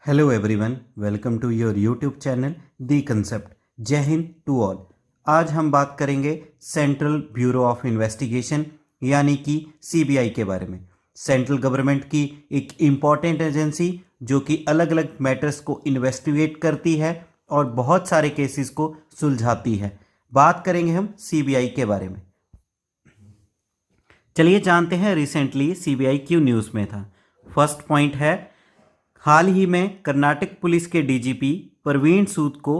Hello everyone, welcome to your YouTube channel the concept. जय Hind to all. आज हम बात करेंगे सेंट्रल ब्यूरो ऑफ इन्वेस्टिगेशन यानी कि सीबीआई के बारे में। सेंट्रल गवर्नमेंट की एक इम्पॉर्टेंट एजेंसी जो कि अलग अलग मैटर्स को इन्वेस्टिगेट करती है और बहुत सारे केसेस को सुलझाती है। बात करेंगे हम सीबीआई के बारे में। चलिए जानते हैं रिसेंटली सीबीआई क्यों न्यूज़ में था। फर्स्ट पॉइंट है, हाल ही में कर्नाटक पुलिस के डीजीपी प्रवीण सूद को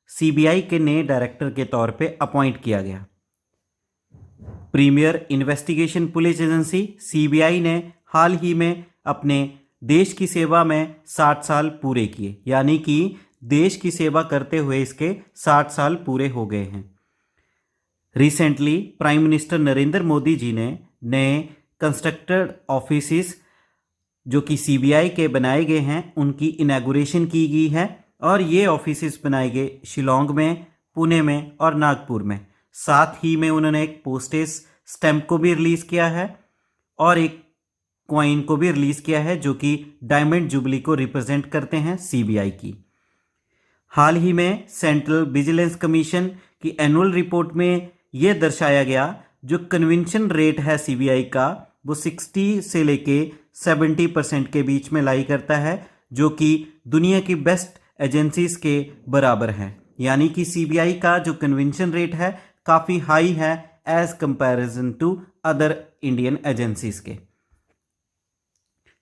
सीबीआई के नए डायरेक्टर के तौर पे अपॉइंट किया गया। Premier investigation police agency CBI ने हाल ही में अपने देश की सेवा में 60 साल पूरे किए, यानी कि देश की सेवा करते हुए इसके 60 साल पूरे हो गए हैं। Recently prime minister Narendra Modi ji ने नए कंस्ट्रक्टेड ऑफिसेस जो कि सीबीआई के बनाए गए हैं उनकी इनॉग्रेशन की गई है और ये ऑफिसेस बनाए गए शिलोंग में, पुणे में और नागपुर में। साथ ही में उन्होंने एक पोस्टेज स्टैंप को भी रिलीज़ किया है और एक कॉइन को भी रिलीज़ किया है जो कि डायमंड जुबली को रिप्रेजेंट करते हैं सीबीआई की। हाल ही में सेंट्रल विजिलेंस कमीशन की एनुअल रिपोर्ट में यह दर्शाया गया जो कन्विक्शन रेट है सीबीआई का वो 60 से लेके 70% के बीच में लाई करता है, जो कि दुनिया की बेस्ट एजेंसीज के बराबर है। यानी कि सीबीआई का जो कन्विक्शन रेट है काफ़ी हाई है as comparison to other Indian agencies के।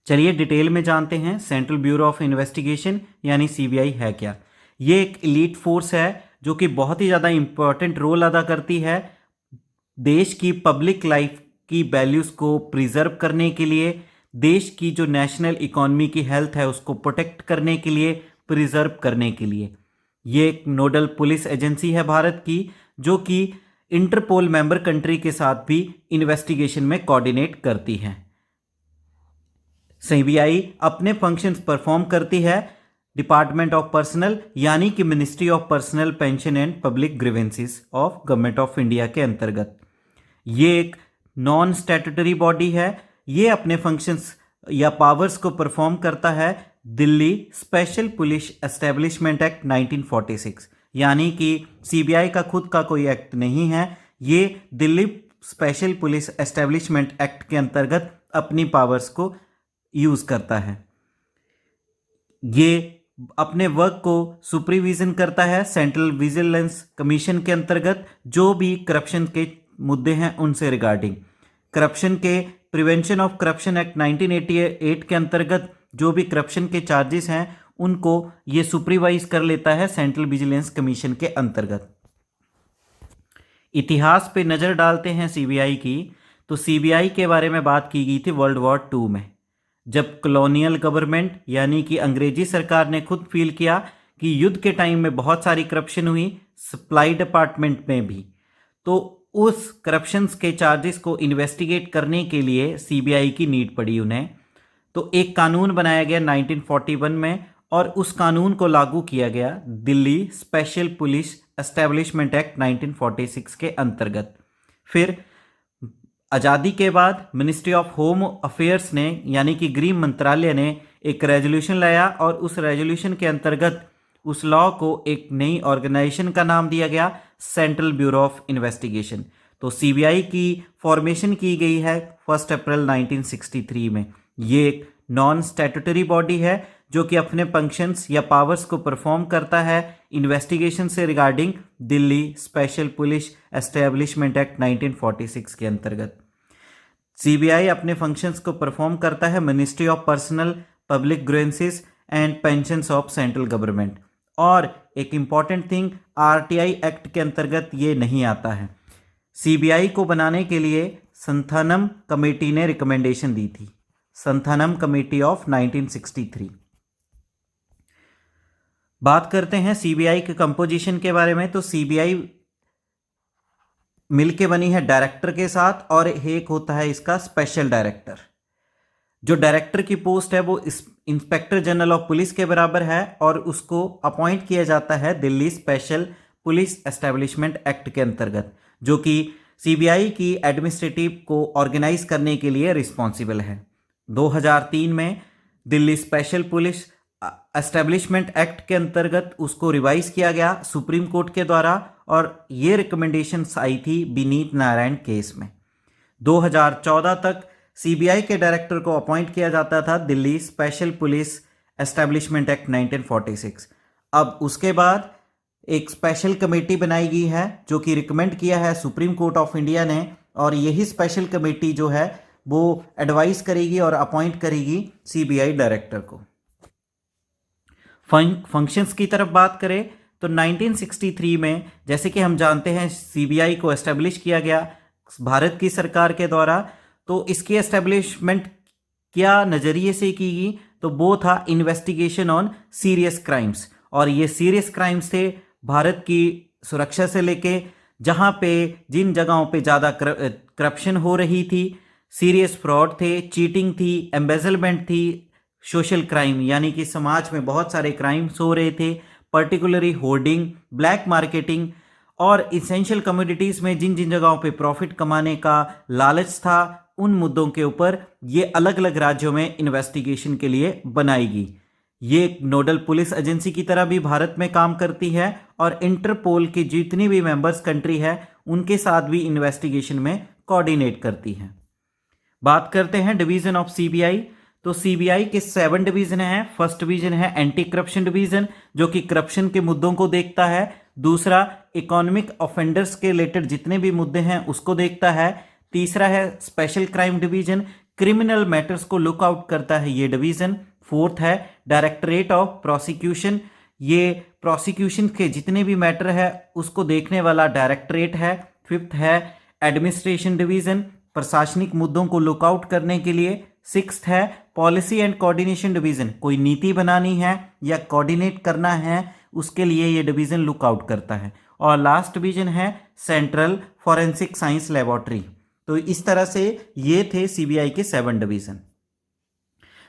चलिए डिटेल में जानते हैं सेंट्रल ब्यूरो ऑफ इन्वेस्टिगेशन यानी सीबीआई है क्या। ये एक एलीट फोर्स है जो कि बहुत ही ज़्यादा इंपॉर्टेंट रोल अदा करती है देश की पब्लिक लाइफ की वैल्यूज़ को प्रिजर्व करने के लिए, देश की जो नेशनल इकोनॉमी की हेल्थ है उसको प्रोटेक्ट करने के लिए, प्रिजर्व करने के लिए। ये एक नोडल पुलिस एजेंसी है भारत की जो कि इंटरपोल मेंबर कंट्री के साथ भी इन्वेस्टिगेशन में कोऑर्डिनेट करती है। सीबीआई अपने फंक्शंस परफॉर्म करती है डिपार्टमेंट ऑफ पर्सनल यानी कि ministry of personal pension and public grievances of government of India के अंतर्गत। ये एक नॉन स्टैट्यूटरी बॉडी है। ये अपने फंक्शंस या पावर्स को परफॉर्म करता है Delhi special police establishment act 1946, यानी कि सीबीआई का खुद का कोई एक्ट नहीं है। ये Delhi special police establishment act के अंतर्गत अपनी पावर्स को यूज करता है। ये अपने वर्क को सुपरविजन करता है सेंट्रल विजिलेंस कमीशन के अंतर्गत जो भी करप्शन के मुद्दे हैं उनसे रिगार्डिंग। करप्शन के प्रिवेंशन ऑफ करप्शन एक्ट 1988 के अंतर्गत जो भी करप्शन के चार्जेस हैं उनको ये सुपरवाइज कर लेता है सेंट्रल विजिलेंस कमीशन के अंतर्गत। इतिहास पे नज़र डालते हैं सीबीआई की, तो सीबीआई के बारे में बात की गई थी वर्ल्ड वॉर 2 में, जब कॉलोनियल गवर्नमेंट यानी कि अंग्रेजी सरकार ने खुद फील किया कि युद्ध के टाइम में बहुत सारी करप्शन हुई सप्लाई डिपार्टमेंट में भी, तो उस करप्शंस के चार्जेस को इन्वेस्टिगेट करने के लिए सीबीआई की नीड पड़ी उन्हें। तो एक कानून बनाया गया 1941 में और उस कानून को लागू किया गया Delhi special police establishment act 1946 के अंतर्गत। फिर आज़ादी के बाद मिनिस्ट्री ऑफ होम अफेयर्स ने यानी कि गृह मंत्रालय ने एक रेजोल्यूशन लाया और उस रेजोल्यूशन के अंतर्गत उस लॉ को एक नई ऑर्गेनाइजेशन का नाम दिया गया सेंट्रल ब्यूरो ऑफ इन्वेस्टिगेशन। तो सीबीआई की फॉर्मेशन की गई है 1 अप्रैल 1963 में। ये एक नॉन स्टैट्यूटरी बॉडी है जो कि अपने फंक्शंस या पावर्स को परफॉर्म करता है इन्वेस्टिगेशन से regarding Delhi special police establishment act 1946 के अंतर्गत। सीबीआई अपने फंक्शंस को परफॉर्म करता है ministry of personnel public grievances and pensions of central government. और एक इंपॉर्टेंट थिंग, आरटीआई एक्ट के अंतर्गत ये नहीं आता है। सीबीआई को बनाने के लिए संथानम कमेटी ने रिकमेंडेशन दी थी, संथानम कमेटी ऑफ 1963। बात करते हैं सीबीआई के कंपोजिशन के बारे में, तो सीबीआई मिलके बनी है डायरेक्टर के साथ और एक होता है इसका स्पेशल डायरेक्टर। जो डायरेक्टर की पोस्ट है वो इंस्पेक्टर जनरल ऑफ पुलिस के बराबर है और उसको अपॉइंट किया जाता है Delhi special police establishment act के अंतर्गत, जो कि सीबीआई की एडमिनिस्ट्रेटिव को ऑर्गेनाइज करने के लिए रिस्पॉन्सिबल है। 2003 में Delhi special police establishment act के अंतर्गत उसको रिवाइज किया गया सुप्रीम कोर्ट के द्वारा, और ये रिकमेंडेशंस आई थी विनीत नारायण केस में। 2014 तक सीबीआई के डायरेक्टर को अपॉइंट किया जाता था Delhi special police establishment act 1946। अब उसके बाद एक स्पेशल कमेटी बनाई गई है जो कि रिकमेंड किया है सुप्रीम कोर्ट ऑफ इंडिया ने, और यही स्पेशल कमेटी जो है वो एडवाइस करेगी और अपॉइंट करेगी सीबीआई डायरेक्टर को। फंक्शंस की तरफ बात करें तो 1963 में जैसे कि हम जानते हैं सीबीआई को एस्टेब्लिश किया गया भारत की सरकार के द्वारा। तो इसकी एस्टेब्लिशमेंट क्या नज़रिए से की गई, तो वो था इन्वेस्टिगेशन ऑन सीरियस क्राइम्स, और ये सीरियस क्राइम्स थे भारत की सुरक्षा से लेके जहाँ पे जिन जगहों पे ज़्यादा करप्शन हो रही थी, सीरियस फ्रॉड थे, चीटिंग थी, एम्बेजलमेंट थी, सोशल क्राइम यानी कि समाज में बहुत सारे क्राइम्स हो रहे थे, पर्टिकुलरली होर्डिंग, ब्लैक मार्केटिंग, और इसेंशियल कमोडिटीज़ में जिन जिन जगहों पे प्रॉफिट कमाने का लालच था, उन मुद्दों के ऊपर ये अलग अलग राज्यों में इन्वेस्टिगेशन के लिए बनाई गई। ये एक नोडल पुलिस एजेंसी की तरह भी भारत में काम करती है, और इंटरपोल की जितनी भी मेंबर्स कंट्री है उनके साथ भी इन्वेस्टिगेशन में कोऑर्डिनेट करती है। बात करते हैं डिवीजन ऑफ सीबीआई। तो सीबीआई के 7 डिवीजन हैं। फर्स्ट डिवीजन है एंटी करप्शन डिवीजन, जो कि करप्शन के मुद्दों को देखता है। दूसरा इकोनॉमिक ऑफेंडर्स के रिलेटेड जितने भी मुद्दे हैं उसको देखता है। तीसरा है special crime division, criminal matters को लुक आउट करता है ये डिवीजन। फोर्थ है डायरेक्टरेट ऑफ प्रोसिक्यूशन, ये प्रोसिक्यूशन के जितने भी मैटर है उसको देखने वाला डायरेक्टरेट है। फिफ्थ है एडमिनिस्ट्रेशन डिवीजन, प्रशासनिक मुद्दों को लुक आउट करने के लिए। सिक्स्थ है पॉलिसी एंड कोऑर्डिनेशन डिवीजन, कोई नीति बनानी है या कोऑर्डिनेट करना है उसके लिए ये डिवीजन लुक आउट करता है। और लास्ट डिवीजन है सेंट्रल फॉरेंसिक साइंस लेबोरेटरी। तो इस तरह से ये थे सीबीआई के 7 डिवीजन।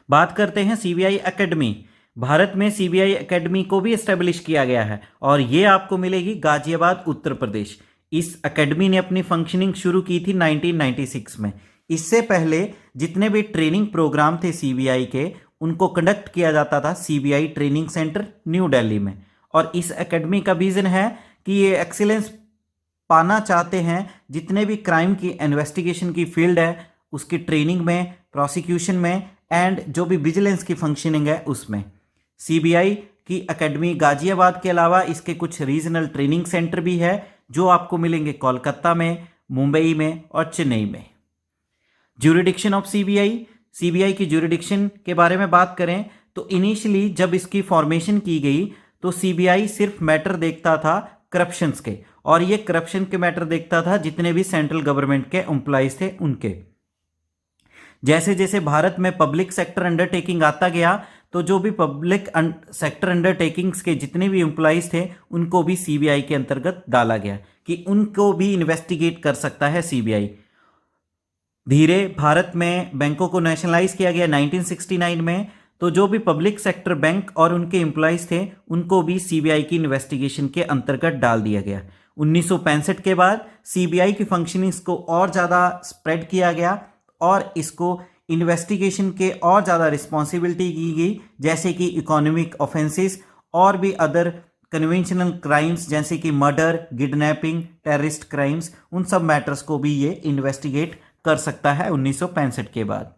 बात करते हैं सीबीआई एकेडमी। भारत में सीबीआई एकेडमी को भी एस्टेब्लिश किया गया है, और ये आपको मिलेगी गाजियाबाद उत्तर प्रदेश। इस एकेडमी ने अपनी फंक्शनिंग शुरू की थी 1996 में। इससे पहले जितने भी ट्रेनिंग प्रोग्राम थे सीबीआई के, उनको कंडक्ट किया जाता था CBI training centre new Delhi में। और इस एकेडमी का विजन है कि ये एक्सीलेंस पाना चाहते हैं जितने भी क्राइम की इन्वेस्टिगेशन की फील्ड है उसकी ट्रेनिंग में, प्रोसिक्यूशन में, एंड जो भी विजिलेंस की फंक्शनिंग है उसमें। सीबीआई की एकेडमी गाजियाबाद के अलावा इसके कुछ रीजनल ट्रेनिंग सेंटर भी है जो आपको मिलेंगे कोलकाता में, मुंबई में और चेन्नई में। ज्यूरिडिक्शन ऑफ सीबीआई, सीबीआई की ज्यूरिडिक्शन के बारे में बात करें तो इनिशियली जब इसकी फॉर्मेशन की गई तो सीबीआई सिर्फ मैटर देखता था करप्शंस के, और ये करप्शन के मैटर देखता था जितने भी सेंट्रल गवर्नमेंट के एम्प्लॉइज थे उनके। जैसे जैसे भारत में पब्लिक सेक्टर अंडरटेकिंग आता गया तो जो भी पब्लिक सेक्टर अंडरटेकिंग्स के जितने भी एम्प्लॉइज थे उनको भी सीबीआई के अंतर्गत डाला गया कि उनको भी इन्वेस्टिगेट कर सकता है सीबीआई। धीरे भारत में बैंकों को नेशनलाइज किया गया 1969 में, तो जो भी पब्लिक सेक्टर बैंक और उनके एम्प्लॉइज थे उनको भी सीबीआई की इन्वेस्टिगेशन के अंतर्गत डाल दिया गया। 1965 के बाद सीबीआई की फंक्शनिंग्स को और ज़्यादा स्प्रेड किया गया और इसको इन्वेस्टिगेशन के और ज़्यादा रिस्पॉन्सिबिलिटी की गई, जैसे कि इकोनॉमिक ऑफेंसेस और भी अदर कन्वेंशनल क्राइम्स जैसे कि मर्डर, किडनैपिंग, टेररिस्ट क्राइम्स, उन सब मैटर्स को भी ये इन्वेस्टिगेट कर सकता है 1965 के बाद।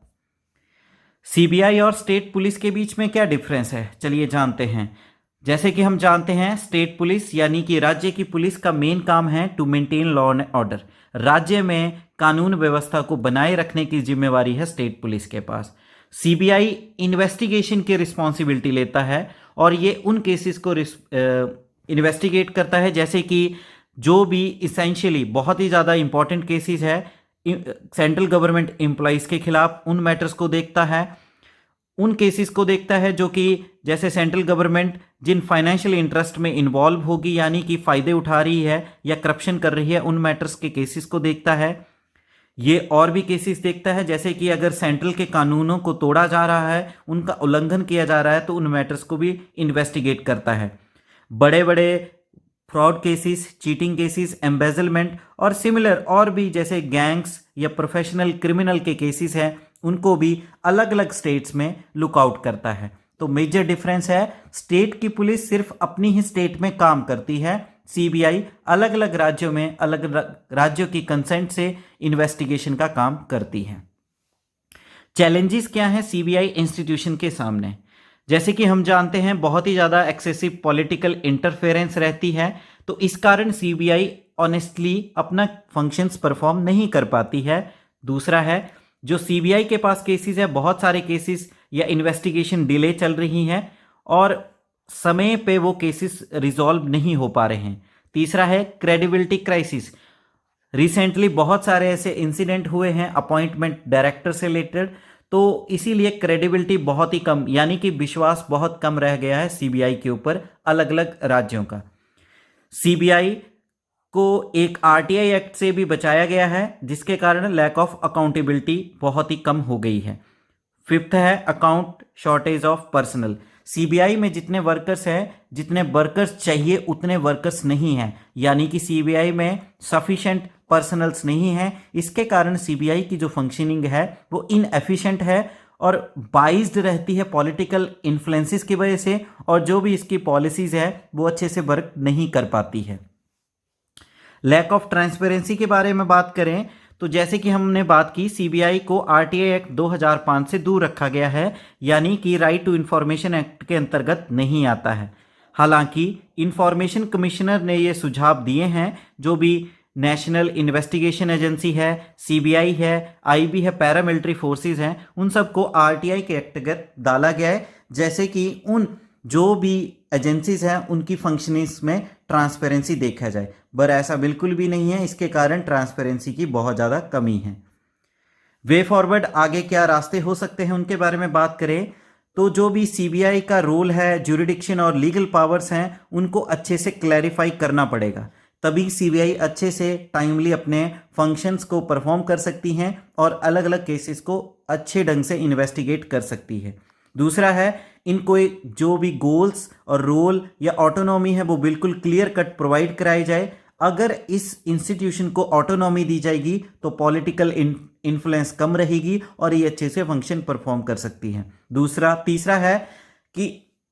सीबीआई और स्टेट पुलिस के बीच में क्या डिफरेंस है, चलिए जानते हैं। जैसे कि हम जानते हैं स्टेट पुलिस यानी कि राज्य की पुलिस का मेन काम है to maintain law and order. राज्य में कानून व्यवस्था को बनाए रखने की जिम्मेवारी है स्टेट पुलिस के पास। सीबीआई इन्वेस्टिगेशन की रिस्पॉन्सिबिलिटी लेता है और ये उन केसेस को इन्वेस्टिगेट करता है जैसे कि जो भी इसेंशियली बहुत ही ज़्यादा इंपॉर्टेंट केसेस है सेंट्रल गवर्नमेंट एम्प्लॉइज़ के खिलाफ, उन मैटर्स को देखता है, उन केसेस को देखता है जो कि जैसे सेंट्रल गवर्नमेंट जिन फाइनेंशियल इंटरेस्ट में इन्वॉल्व होगी यानी कि फ़ायदे उठा रही है या करप्शन कर रही है, उन मैटर्स के केसेस को देखता है। ये और भी केसेस देखता है जैसे कि अगर सेंट्रल के कानूनों को तोड़ा जा रहा है, उनका उल्लंघन किया जा रहा है, तो उन मैटर्स को भी इन्वेस्टिगेट करता है। बड़े बड़े fraud cases, cheating cases, embezzlement और सिमिलर और भी जैसे गैंग्स या प्रोफेशनल क्रिमिनल के केसेस हैं, उनको भी अलग अलग स्टेट्स में लुक आउट करता है। तो मेजर डिफरेंस है, स्टेट की पुलिस सिर्फ अपनी ही स्टेट में काम करती है, सीबीआई अलग अलग राज्यों में अलग अलग राज्यों की कंसेंट से इन्वेस्टिगेशन का काम करती है। चैलेंजेस क्या हैं सीबीआई इंस्टीट्यूशन के सामने? जैसे कि हम जानते हैं बहुत ही ज़्यादा एक्सेसिव पॉलिटिकल इंटरफेरेंस रहती है, तो इस कारण सीबीआई ऑनेस्टली अपना फंक्शंस परफॉर्म नहीं कर पाती है। दूसरा है, जो सीबीआई के पास केसेस है, बहुत सारे केसेस या इन्वेस्टिगेशन डिले चल रही हैं और समय पे वो केसेस रिजॉल्व नहीं हो पा रहे हैं। तीसरा है क्रेडिबिलिटी क्राइसिस। रिसेंटली बहुत सारे ऐसे इंसिडेंट हुए हैं अपॉइंटमेंट डायरेक्टर से रिलेटेड, तो इसीलिए क्रेडिबिलिटी बहुत ही कम, यानी कि विश्वास बहुत कम रह गया है सीबीआई के ऊपर अलग अलग राज्यों का। सीबीआई को एक आरटीआई एक्ट से भी बचाया गया है, जिसके कारण लैक ऑफ अकाउंटेबिलिटी बहुत ही कम हो गई है। फिफ्थ है account shortage of personal. CBI में जितने वर्कर्स हैं, जितने वर्कर्स चाहिए उतने वर्कर्स नहीं हैं, यानी कि सीबीआई में सफिशिएंट पर्सनल्स नहीं है। इसके कारण सीबीआई की जो फंक्शनिंग है वो इनएफिशिएंट है और बाइज्ड रहती है पॉलिटिकल इन्फ्लुएंसेस की वजह से, और जो भी इसकी पॉलिसीज है वो अच्छे से वर्क नहीं कर पाती है। लैक ऑफ ट्रांसपेरेंसी के बारे में बात करें तो जैसे कि हमने बात की, सीबीआई को आरटीआई एक्ट 2005 से दूर रखा गया है, यानी कि राइट टू इंफॉर्मेशन एक्ट के अंतर्गत नहीं आता है। हालांकि इंफॉर्मेशन कमिश्नर ने ये सुझाव दिए हैं, जो भी नेशनल इन्वेस्टिगेशन एजेंसी है, सीबीआई है, आईबी है, पैरामिलिट्री फोर्सेस हैं, उन सबको आरटीआई के अंतर्गत डाला गया है, जैसे कि उन जो भी एजेंसीज हैं उनकी फंक्शनिंग्स में ट्रांसपेरेंसी देखा जाए। पर ऐसा बिल्कुल भी नहीं है, इसके कारण ट्रांसपेरेंसी की बहुत ज़्यादा कमी है। वे फॉरवर्ड आगे क्या रास्ते हो सकते हैं उनके बारे में बात करें तो जो भी सीबीआई का रोल है, ज्यूरिडिक्शन और लीगल पावर्स हैं, उनको अच्छे से क्लैरिफाई करना पड़ेगा, तभी सीबीआई अच्छे से टाइमली अपने फंक्शंस को परफॉर्म कर सकती हैं और अलग अलग केसेस को अच्छे ढंग से इन्वेस्टिगेट कर सकती है। दूसरा है, इनको जो भी गोल्स और रोल या ऑटोनॉमी है वो बिल्कुल क्लियर कट प्रोवाइड कराई जाए। अगर इस इंस्टीट्यूशन को ऑटोनॉमी दी जाएगी तो पॉलिटिकल इन्फ्लुएंस कम रहेगी और ये अच्छे से फंक्शन परफॉर्म कर सकती है। तीसरा है कि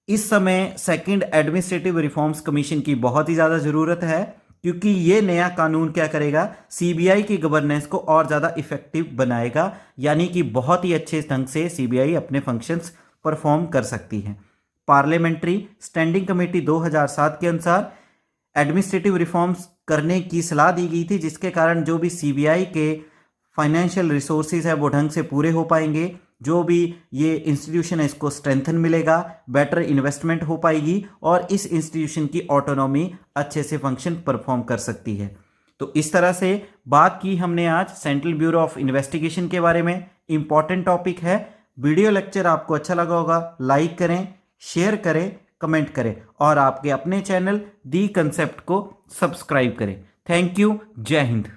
इस समय सेकंड एडमिनिस्ट्रेटिव रिफॉर्म्स कमीशन की बहुत ही ज़्यादा ज़रूरत है, क्योंकि ये नया कानून क्या करेगा, सीबीआई की गवर्नेंस को और ज़्यादा इफेक्टिव बनाएगा, यानी कि बहुत ही अच्छे ढंग से सीबीआई अपने फंक्शंस परफॉर्म कर सकती है। पार्लियामेंट्री स्टैंडिंग कमेटी 2007 के अनुसार एडमिनिस्ट्रेटिव रिफॉर्म्स करने की सलाह दी गई थी, जिसके कारण जो भी सीबीआई के फाइनेंशियल रिसोर्सेज है वो ढंग से पूरे हो पाएंगे, जो भी ये इंस्टीट्यूशन है इसको स्ट्रेंथन मिलेगा, बेटर इन्वेस्टमेंट हो पाएगी और इस इंस्टीट्यूशन की ऑटोनॉमी अच्छे से फंक्शन परफॉर्म कर सकती है। तो इस तरह से बात की हमने आज सेंट्रल ब्यूरो ऑफ इन्वेस्टिगेशन के बारे में। इंपॉर्टेंट टॉपिक है। वीडियो लेक्चर आपको अच्छा लगा होगा, लाइक करें, शेयर करें, कमेंट करें और आपके अपने चैनल दी कंसेप्ट को सब्सक्राइब करें। Thank you. जय हिंद।